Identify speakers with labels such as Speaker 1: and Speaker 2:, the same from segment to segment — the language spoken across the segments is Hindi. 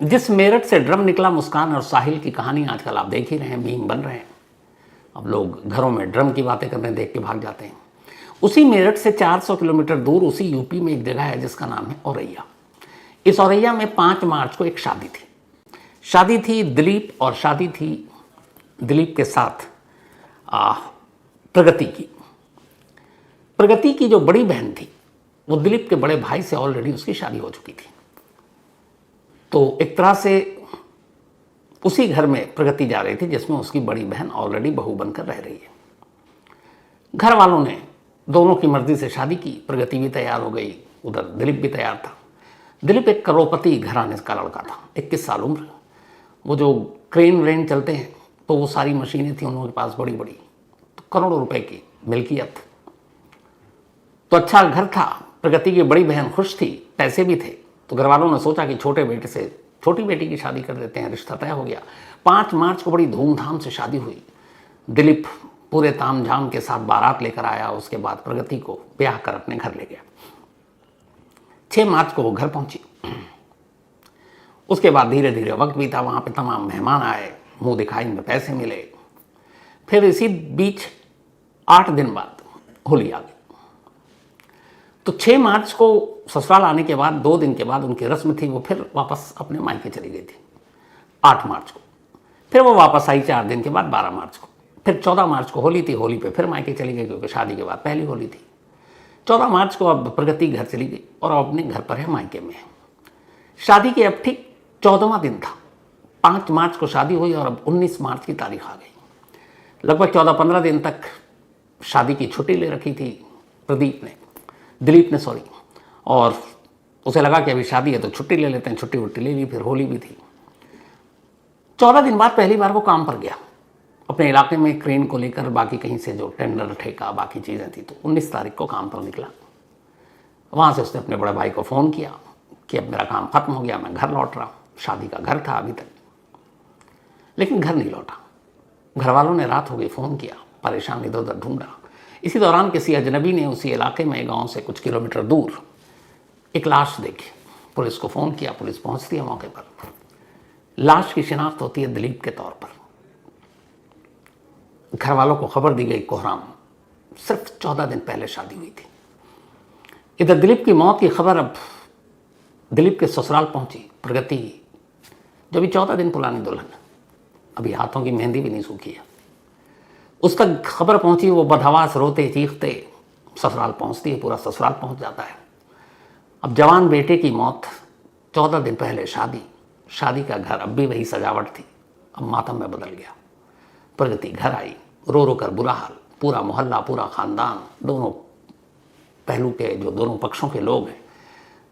Speaker 1: जिस मेरठ से ड्रम निकला, मुस्कान और साहिल की कहानी आजकल आप देख ही रहे हैं, मीम बन रहे हैं। अब लोग घरों में ड्रम की बातें करने देख के भाग जाते हैं। उसी मेरठ से 400 किलोमीटर दूर उसी यूपी में एक जगह है जिसका नाम है औरैया। इस औरैया में 5 मार्च को एक शादी थी दिलीप, और शादी थी दिलीप के साथ प्रगति की। प्रगति की जो बड़ी बहन थी वो दिलीप के बड़े भाई से ऑलरेडी उसकी शादी हो चुकी थी। तो एक तरह से उसी घर में प्रगति जा रही थी जिसमें उसकी बड़ी बहन ऑलरेडी बहू बनकर रह रही है। घर वालों ने दोनों की मर्जी से शादी की, प्रगति भी तैयार हो गई, उधर दिलीप भी तैयार था। दिलीप एक करोड़पति घराने का लड़का था, 21 साल उम्र। वो जो क्रेन व्रेन चलते हैं तो वो सारी मशीनें थी उन के पास बड़ी बड़ी, तो करोड़ों रुपए की मिल्कियत। तो अच्छा घर था। प्रगति की बड़ी बहन खुश थी, पैसे भी थे। तो घर वालों ने सोचा कि छोटे बेटे से छोटी बेटी की शादी कर देते हैं। रिश्ता तय हो गया। 5 मार्च को बड़ी धूमधाम से शादी हुई। दिलीप पूरे तामझाम के साथ बारात लेकर आया। उसके बाद प्रगति को ब्याह कर अपने घर ले गया। 6 मार्च को वो घर पहुंची। उसके बाद धीरे धीरे वक्त बीता। वहां पे तमाम मेहमान आए, मुंह दिखाई में पैसे मिले। फिर इसी बीच 8 दिन बाद होली आ गई। तो 6 मार्च को ससुराल आने के बाद 2 दिन के बाद उनकी रस्म थी, वो फिर वापस अपने मायके चली गई थी 8 मार्च को। फिर वो वापस आई 4 दिन के बाद 12 मार्च को। फिर 14 मार्च को होली थी, होली पे फिर मायके चली गई क्योंकि शादी के बाद पहली होली थी। 14 मार्च को अब प्रगति घर चली गई और अब अपने घर पर है, मायके में है। शादी के अब ठीक 14वां दिन था। 5 मार्च को शादी हुई और अब 19 मार्च की तारीख आ गई। लगभग 14-15 दिन तक शादी की छुट्टी ले रखी थी दिलीप ने सॉरी। और उसे लगा कि अभी शादी है तो छुट्टी ले लेते हैं। छुट्टी वुट्टी ले ली। फिर होली भी थी। 14 दिन बाद पहली बार वो काम पर गया अपने इलाके में क्रेन को लेकर। बाकी कहीं से जो टेंडर ठेका बाकी चीज़ें थी, तो 19 तारीख को काम पर निकला। वहाँ से उसने अपने बड़े भाई को फ़ोन किया कि अब मेरा काम खत्म हो गया, मैं घर लौट रहा हूँ। शादी का घर था अभी तक, लेकिन घर नहीं लौटा। घर वालों ने रात हो गई, फ़ोन किया, परेशान इधर उधर ढूंढा। इसी दौरान किसी अजनबी ने उसी इलाके में, गांव से कुछ किलोमीटर दूर, एक लाश देखी। पुलिस को फ़ोन किया, पुलिस पहुंचती है मौके पर। लाश की शिनाख्त होती है दिलीप के तौर पर। घर वालों को खबर दी गई कोहराम। सिर्फ 14 दिन पहले शादी हुई थी। इधर दिलीप की मौत की खबर अब दिलीप के ससुराल पहुंची। प्रगति जो भी 14 दिन पुरानी दुल्हन, अभी हाथों की मेहंदी भी नहीं सूखी है, उस तक खबर पहुंची। वो बदहवास रोते चीखते ससुराल पहुंचती है। पूरा ससुराल पहुंच जाता है। अब जवान बेटे की मौत, 14 दिन पहले शादी का घर, अब भी वही सजावट थी, अब मातम में बदल गया। प्रगति घर आई, रो रो कर बुरा हाल। पूरा मोहल्ला, पूरा ख़ानदान, दोनों पहलू के जो दोनों पक्षों के लोग हैं,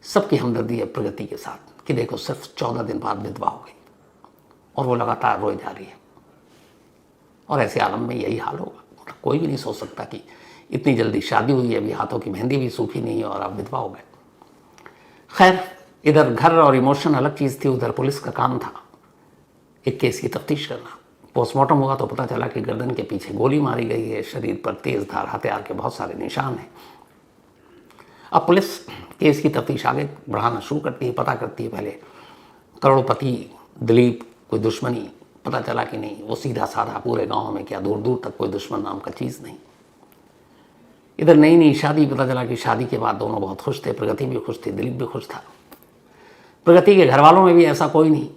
Speaker 1: सबकी हमदर्दी है प्रगति के साथ कि देखो सिर्फ 14 दिन बाद विधवा हो गई और वो लगातार रोए जा रही है। और ऐसे आलम में यही हाल होगा। कोई भी नहीं सोच सकता कि इतनी जल्दी शादी हुई है, अभी हाथों की मेहंदी भी सूखी नहीं है और आप विधवा हो गए। खैर, इधर घर और इमोशन अलग चीज़ थी, उधर पुलिस का काम था एक केस की तफ्तीश करना। पोस्टमार्टम हुआ तो पता चला कि गर्दन के पीछे गोली मारी गई है। शरीर पर तेज धार हथियार के बहुत सारे निशान हैं। अब पुलिस केस की तफ्तीश आगे बढ़ाना शुरू करती है, पता करती है पहले करोड़पति दिलीप कोई दुश्मनी, पता चला कि नहीं, वो सीधा साधा पूरे गांव में क्या दूर दूर तक कोई दुश्मन नाम का चीज़ नहीं। इधर नई शादी, पता चला कि शादी के बाद दोनों बहुत खुश थे। प्रगति भी खुश थी, दिलीप भी खुश था। प्रगति के घर वालों में भी ऐसा कोई नहीं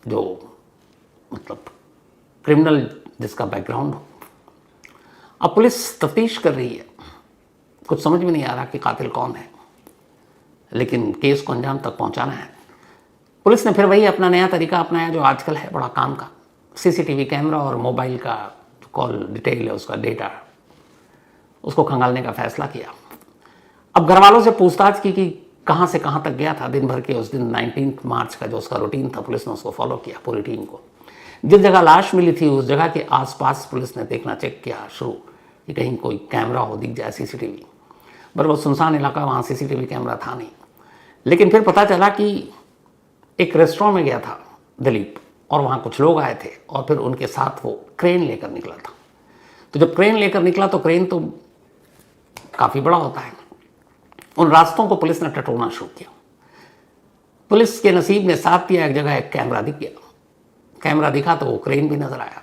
Speaker 1: जो मतलब क्रिमिनल जिसका बैकग्राउंड हो। अब पुलिस तफ्तीश कर रही है, कुछ समझ में नहीं आ रहा कि कातिल कौन है, लेकिन केस को अंजाम तक पहुंचाना है। पुलिस ने फिर वही अपना नया तरीका अपनाया जो आजकल है बड़ा काम का। सीसीटीवी कैमरा और मोबाइल का कॉल डिटेल है, उसका डेटा, उसको खंगालने का फैसला किया। अब घर वालों से पूछताछ की कि कहाँ से कहाँ तक गया था दिन भर के। उस दिन 19 मार्च का जो उसका रूटीन था, पुलिस ने उसको फॉलो किया, पूरी टीम को। जिस जगह लाश मिली थी उस जगह के आसपास पुलिस ने देखना चेक किया शुरू कि कहीं कोई कैमरा हो, दिख जाए सीसीटीवी। पर वो सुनसान इलाका, वहाँ सीसीटीवी कैमरा था नहीं। लेकिन फिर पता चला कि एक रेस्टोरेंट में गया था दिलीप और वहाँ कुछ लोग आए थे और फिर उनके साथ वो क्रेन लेकर निकला था। तो जब क्रेन लेकर निकला तो क्रेन तो काफ़ी बड़ा होता है। उन रास्तों को पुलिस ने टटोलना शुरू किया। पुलिस के नसीब ने साथ दिया, एक जगह एक कैमरा दिख गया। कैमरा दिखा तो वो क्रेन भी नजर आया।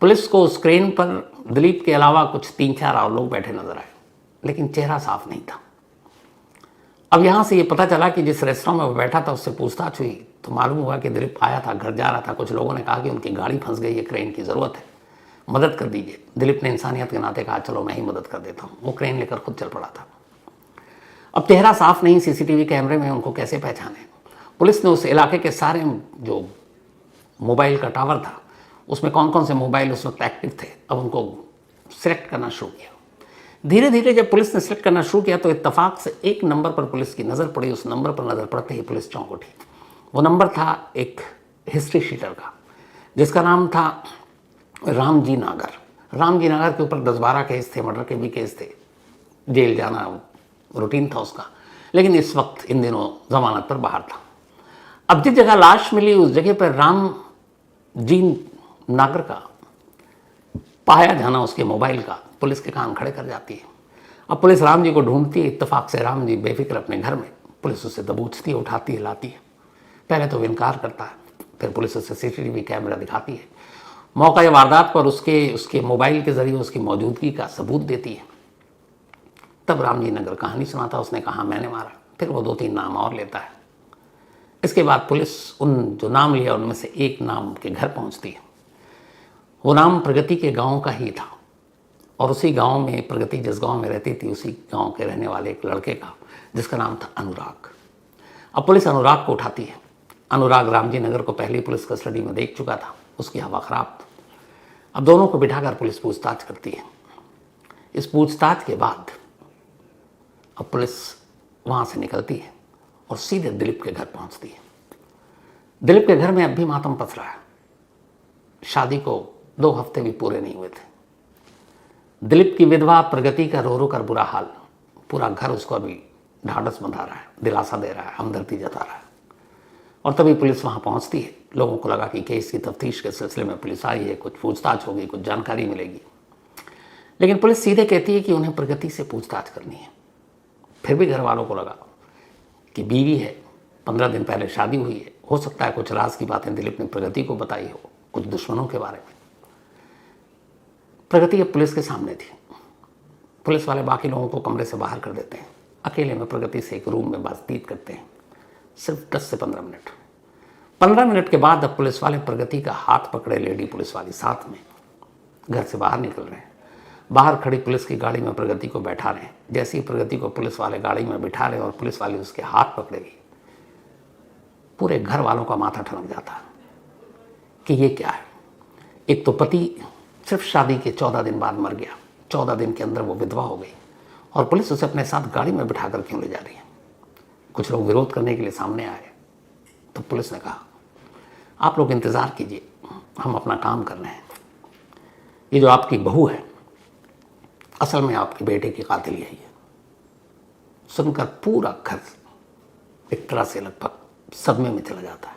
Speaker 1: पुलिस को उस क्रेन पर दिलीप के अलावा कुछ 3-4 और लोग बैठे नजर आए, लेकिन चेहरा साफ नहीं था। अब यहाँ से ये पता चला कि जिस रेस्टोरेंट में वो बैठा था उससे पूछताछ हुई तो मालूम हुआ कि दिलीप आया था, घर जा रहा था। कुछ लोगों ने कहा कि उनकी गाड़ी फंस गई है, क्रेन की ज़रूरत है, मदद कर दीजिए। दिलीप ने इंसानियत के नाते कहा चलो मैं ही मदद कर देता हूँ। वो क्रेन लेकर खुद चल पड़ा था। अब चेहरा साफ नहीं, सीसीटीवी कैमरे में उनको कैसे पहचाने। पुलिस ने उस इलाके के सारे जो मोबाइल का टावर था उसमें कौन कौन से मोबाइल उस वक्त एक्टिव थे, अब उनको सिलेक्ट करना शुरू किया। धीरे धीरे जब पुलिस ने सिलेक्ट करना शुरू किया तो इत्तेफाक से एक नंबर पर पुलिस की नज़र पड़ी। उस नंबर पर नज़र पड़ते ही पुलिस चौंक उठी। वो नंबर था एक हिस्ट्री शीटर का, जिसका नाम था रामजी नागर। रामजी नागर के ऊपर 10-12 केस थे, मर्डर के भी केस थे, जेल जाना रूटीन था उसका, लेकिन इस वक्त इन दिनों जमानत पर बाहर था। अब जिस जगह लाश मिली उस जगह पर रामजी नागर का पाया जाना उसके मोबाइल का पुलिस के कान खड़े कर जाती है। अब पुलिस राम जी को ढूंढती है। इत्तेफाक से राम जी बेफिक्र अपने घर में, पुलिस उसे दबोचती है, उठाती है, लाती है। पहले तो वो इनकार करता है, फिर पुलिस उसे सीसीटीवी कैमरा दिखाती है। मौका या वारदात पर उसके मोबाइल के जरिए उसकी मौजूदगी का सबूत देती है। तब राम जी नगर कहानी सुनाता, उसने कहा मैंने मारा। फिर वो 2-3 नाम और लेता है। इसके बाद पुलिस उन जो नाम लिया उनमें से एक नाम के घर पहुंचती है। वो नाम प्रगति के गांव का ही था और उसी गांव में प्रगति जिस गांव में रहती थी उसी गांव के रहने वाले एक लड़के का, जिसका नाम था अनुराग। अब पुलिस अनुराग को उठाती है। अनुराग रामजी नगर को पहले पुलिस कस्टडी में देख चुका था, उसकी हवा खराब थी। अब दोनों को बिठाकर पुलिस पूछताछ करती है। इस पूछताछ के बाद अब पुलिस वहाँ से निकलती है और सीधे दिलीप के घर पहुँचती है। दिलीप के घर में अब भी मातम पस रहा है। शादी को 2 हफ्ते भी पूरे नहीं हुए थे। दिलीप की विधवा प्रगति का रो रो कर बुरा हाल, पूरा घर उसको अभी ढाढ़स बंधा रहा है, दिलासा दे रहा है, हमदर्दी जता रहा है। और तभी पुलिस वहाँ पहुँचती है। लोगों को लगा कि केस की तफ्तीश के सिलसिले में पुलिस आई है, कुछ पूछताछ होगी, कुछ जानकारी मिलेगी, लेकिन पुलिस सीधे कहती है कि उन्हें प्रगति से पूछताछ करनी है। फिर भी घर वालों को लगा कि बीवी है, 15 दिन पहले शादी हुई है, हो सकता है कुछ राज की बातें दिलीप ने प्रगति को बताई हो, कुछ दुश्मनों के बारे में। प्रगति अब पुलिस के सामने थी। पुलिस वाले बाकी लोगों को कमरे से बाहर कर देते हैं। अकेले में प्रगति से एक रूम में बातचीत करते हैं, सिर्फ 10 से 15 मिनट। 15 मिनट के बाद अब पुलिस वाले प्रगति का हाथ पकड़े लेडी पुलिस वाली साथ में घर से बाहर निकल रहे हैं। बाहर खड़ी पुलिस की गाड़ी में प्रगति को बैठा रहे हैं। जैसे ही प्रगति को पुलिस वाले गाड़ी में बिठा रहे और पुलिस वाली उसके हाथ पकड़ेगी, पूरे घर वालों का माथा ठनक जाता है कि ये क्या है। एक तो पति सिर्फ शादी के 14 दिन बाद मर गया, 14 दिन के अंदर वो विधवा हो गई, और पुलिस उसे अपने साथ गाड़ी में बिठा कर क्यों ले जा रही है। कुछ लोग विरोध करने के लिए सामने आए तो पुलिस ने कहा आप लोग इंतज़ार कीजिए, हम अपना काम कर रहे हैं। ये जो आपकी बहू है असल में आपके बेटे की कातिल यही है। सुनकर पूरा घर एक तरह से लगभग सदमे में चला जाता है।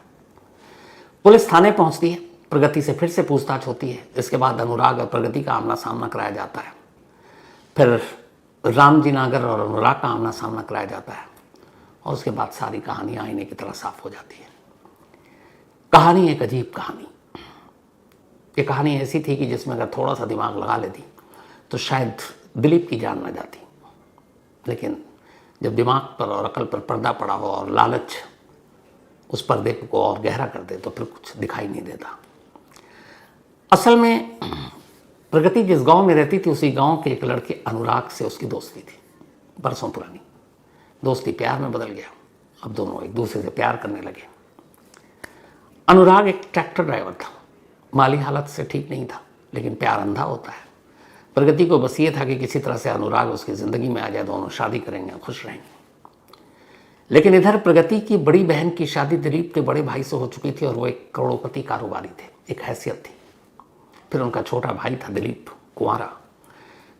Speaker 1: पुलिस थाने पहुंचती है। प्रगति से फिर से पूछताछ होती है। इसके बाद अनुराग और प्रगति का आमना सामना कराया जाता है। फिर रामजी नागर और अनुराग का आमना सामना कराया जाता है और उसके बाद सारी कहानी आईने की तरह साफ हो जाती है। कहानी एक अजीब कहानी। ये कहानी ऐसी थी कि जिसमें अगर थोड़ा सा दिमाग लगा लेती तो शायद दिलीप की जान न जाती, लेकिन जब दिमाग पर और अकल पर पर्दा पड़ा हो और लालच उस पर्दे को और गहरा कर दे तो फिर कुछ दिखाई नहीं देता। असल में प्रगति जिस गांव में रहती थी उसी गांव के एक लड़के अनुराग से उसकी दोस्ती थी, बरसों पुरानी दोस्ती प्यार में बदल गया। अब दोनों एक दूसरे से प्यार करने लगे। अनुराग एक ट्रैक्टर ड्राइवर था, माली हालत से ठीक नहीं था, लेकिन प्यार अंधा होता है। प्रगति को बस ये था कि किसी तरह से अनुराग उसकी ज़िंदगी में आ जाए, दोनों शादी करेंगे, खुश रहेंगे। लेकिन इधर प्रगति की बड़ी बहन की शादी दिलीप के बड़े भाई से हो चुकी थी और वो एक करोड़पति कारोबारी थे, एक हैसियत थी। फिर उनका छोटा भाई था दिलीप, कुंवारा।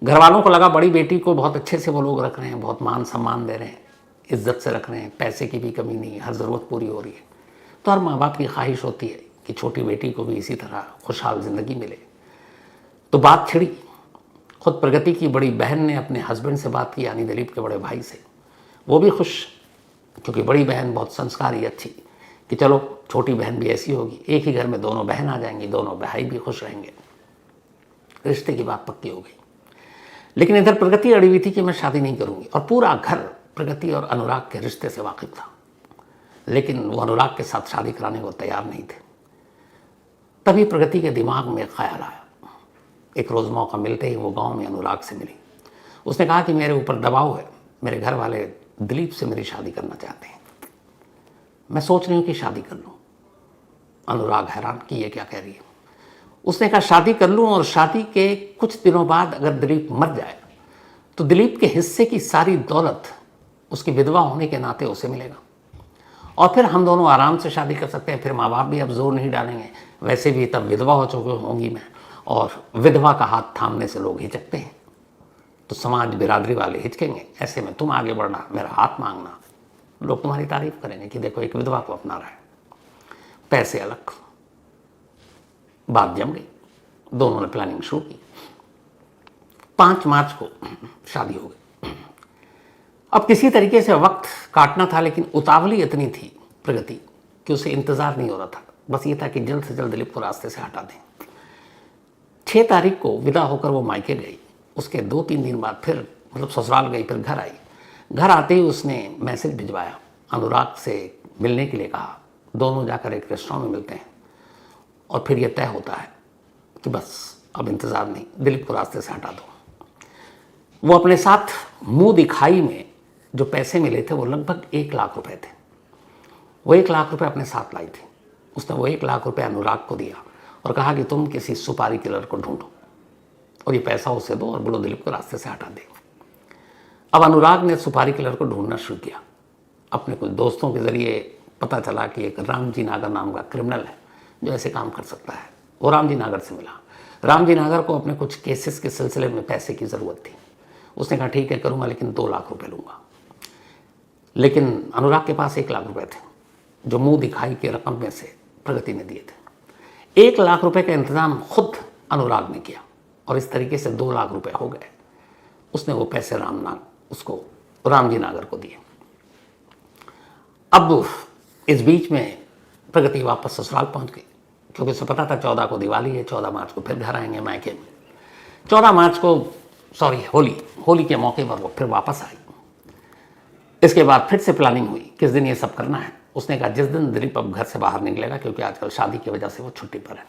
Speaker 1: घर वालों को लगा बड़ी बेटी को बहुत अच्छे से वो लोग रख रहे हैं, बहुत मान सम्मान दे रहे हैं, इज्जत से रख रहे हैं, पैसे की भी कमी नहीं, हर ज़रूरत पूरी हो रही है। तो हर माँ बाप की ख्वाहिश होती है कि छोटी बेटी को भी इसी तरह खुशहाल ज़िंदगी मिले। तो बात छिड़ी। खुद प्रगति की बड़ी बहन ने अपने हस्बैंड से बात की, यानी दिलीप के बड़े भाई से। वो भी खुश, क्योंकि बड़ी बहन बहुत संस्कारी, अच्छी, कि चलो छोटी बहन भी ऐसी होगी, एक ही घर में दोनों बहन आ जाएंगी, दोनों भाई भी खुश रहेंगे, रिश्ते की बात पक्की हो गई। लेकिन इधर प्रगति अड़ी हुई थी कि मैं शादी नहीं करूंगी, और पूरा घर प्रगति और अनुराग के रिश्ते से वाकिफ था, लेकिन वो अनुराग के साथ शादी कराने को तैयार नहीं थे। तभी प्रगति के दिमाग में ख्याल आया। एक रोज़ मौका मिलते ही वो गांव में अनुराग से मिली। उसने कहा कि मेरे ऊपर दबाव है, मेरे घर वाले दिलीप से मेरी शादी करना चाहते हैं, मैं सोच रही हूँ कि शादी कर लूँ। अनुराग हैरान कि ये क्या कह रही है। उसने कहा शादी कर लूँ, और शादी के कुछ दिनों बाद अगर दिलीप मर जाए तो दिलीप के हिस्से की सारी दौलत उसकी विधवा होने के नाते उसे मिलेगा, और फिर हम दोनों आराम से शादी कर सकते हैं। फिर माँ बाप भी अब जोर नहीं डालेंगे, वैसे भी तब विधवा हो चुकी होंगी मैं, और विधवा का हाथ थामने से लोग हिचकते हैं, तो समाज बिरादरी वाले हिचकेंगे। ऐसे में तुम आगे बढ़ना, मेरा हाथ मांगना, लोग तुम्हारी तारीफ करेंगे कि देखो एक विधवा को अपना रहा है। पैसे अलग। बात जम गई, दोनों ने प्लानिंग शुरू की। 5 मार्च को शादी हो गई। अब किसी तरीके से वक्त काटना था, लेकिन उतावली इतनी थी प्रगति कि उसे इंतजार नहीं हो रहा था, बस ये था कि जल्द से जल्द दिलीप को रास्ते से हटा दें। 6 तारीख को विदा होकर वो मायके गई। उसके 2-3 दिन बाद फिर मतलब ससुराल गई, फिर घर आई। घर आते ही उसने मैसेज भिजवाया, अनुराग से मिलने के लिए कहा, दोनों जाकर एक रेस्टोरेंट में मिलते हैं, और फिर यह तय होता है कि बस अब इंतज़ार नहीं, दिलीप को रास्ते से हटा दो। वो अपने साथ मुंह दिखाई में जो पैसे मिले थे वो लगभग 1 लाख रुपए थे। वो 1 लाख रुपए अपने साथ लाई थी। उसने वो 1 लाख रुपए अनुराग को दिया और कहा कि तुम किसी सुपारी किलर को ढूंढो और ये पैसा उसे दो और बोलो दिलीप को रास्ते से हटा दे। अब अनुराग ने सुपारी किलर को ढूंढना शुरू किया। अपने कुछ दोस्तों के जरिए पता चला कि एक रामजी नागर नाम का क्रिमिनल है जो ऐसे काम कर सकता है। वो रामजी नागर से मिला। रामजी नागर को अपने कुछ केसेस के सिलसिले में पैसे की ज़रूरत थी। उसने कहा ठीक है करूँगा, लेकिन 2 लाख रुपए लूँगा। लेकिन अनुराग के पास 1 लाख रुपए थे जो मुंह दिखाई के रकम में से प्रगति ने दिए थे। 1 लाख रुपए का इंतजाम खुद अनुराग ने किया और इस तरीके से 2 लाख रुपए हो गए। उसने वो पैसे रामजी नागर को दिए। अब इस बीच में प्रगति वापस ससुराल पहुंच गई, क्योंकि उसे पता था 14 को दिवाली है, 14 मार्च को फिर घर आएंगे मायके में। 14 मार्च को होली के मौके पर वो फिर वापस आई। इसके बाद फिर से प्लानिंग हुई किस दिन ये सब करना है। उसने कहा जिस दिन दिलीप अब घर से बाहर निकलेगा, क्योंकि आजकल शादी की वजह से वो छुट्टी पर है,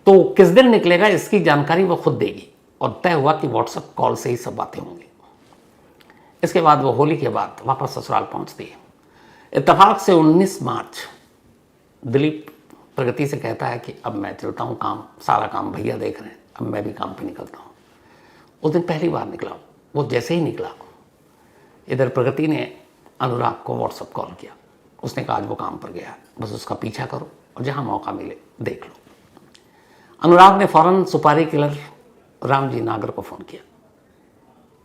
Speaker 1: तो किस दिन निकलेगा इसकी जानकारी वो खुद देगी। और तय हुआ कि व्हाट्सएप कॉल से ही सब बातें होंगी। इसके बाद वो होली के बाद वापस ससुराल पहुंचती है। इत्तेफाक से 19 मार्च दिलीप प्रगति से कहता है कि अब मैं चलता हूँ, सारा काम भैया देख रहे हैं, अब मैं भी काम पे निकलता हूँ। उस दिन पहली बार निकला। वो जैसे ही निकला, इधर प्रगति ने अनुराग को व्हाट्सएप कॉल किया। उसने कहा आज वो काम पर गया है, बस उसका पीछा करो और जहाँ मौका मिले देख लो। अनुराग ने फौरन सुपारी किलर रामजी नागर को फ़ोन किया।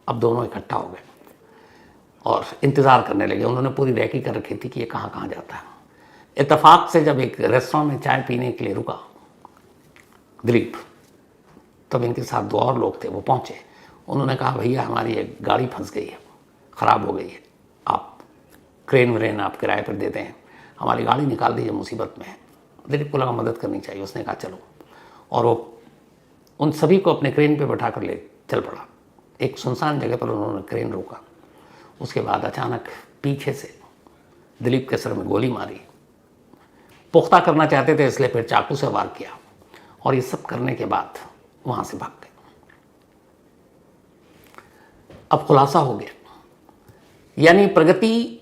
Speaker 1: अब दोनों इकट्ठा हो गए और इंतज़ार करने लगे। उन्होंने पूरी रैकी कर रखी थी कि ये कहाँ कहाँ जाता है। इत्तेफाक से जब एक रेस्टोरेंट में चाय पीने के लिए रुका दिलीप, तब इनके साथ 2 और लोग थे, वो पहुँचे। उन्होंने कहा भैया हमारी एक गाड़ी फंस गई है, ख़राब हो गई है, आप क्रेन व्रेन आप किराए पर देते हैं, हमारी गाड़ी निकाल दीजिए, मुसीबत में है। दिलीप को लगा मदद करनी चाहिए। उसने कहा चलो, और वो उन सभी को अपने क्रेन पे बैठा कर ले चल पड़ा। एक सुनसान जगह पर उन्होंने क्रेन रोका। उसके बाद अचानक पीछे से दिलीप के सर में गोली मारी। पुख्ता करना चाहते थे इसलिए फिर चाकू से वार किया, और ये सब करने के बाद वहाँ से भाग गए। अब खुलासा हो गया, यानी प्रगति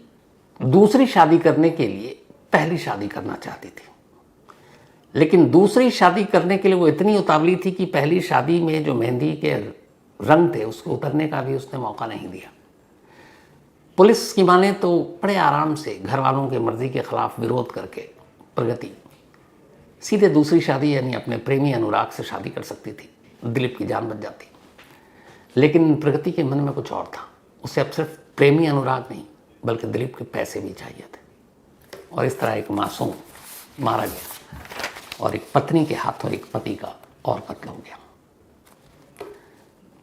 Speaker 1: दूसरी शादी करने के लिए पहली शादी करना चाहती थी, लेकिन दूसरी शादी करने के लिए वो इतनी उतावली थी कि पहली शादी में जो मेहंदी के रंग थे उसको उतरने का भी उसने मौका नहीं दिया। पुलिस की माने तो बड़े आराम से घर वालों की मर्जी के खिलाफ विरोध करके प्रगति सीधे दूसरी शादी यानी अपने प्रेमी अनुराग से शादी कर सकती थी, दिलीप की जान बच जाती। लेकिन प्रगति के मन में कुछ और था। उसे अब सिर्फ प्रेमी अनुराग नहीं बल्कि दिलीप के पैसे भी चाहिए थे। और इस तरह एक मासूम मारा गया और एक पत्नी के हाथों एक पति का और कत्ल हो गया।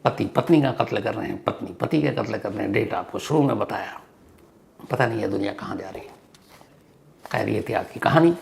Speaker 1: पति पत्नी का कत्ल कर रहे हैं, पत्नी पति का कत्ल कर रहे हैं। डेट आपको शुरू में बताया, पता नहीं है दुनिया कहाँ जा रही है। खैर ये थी आज की कहानी।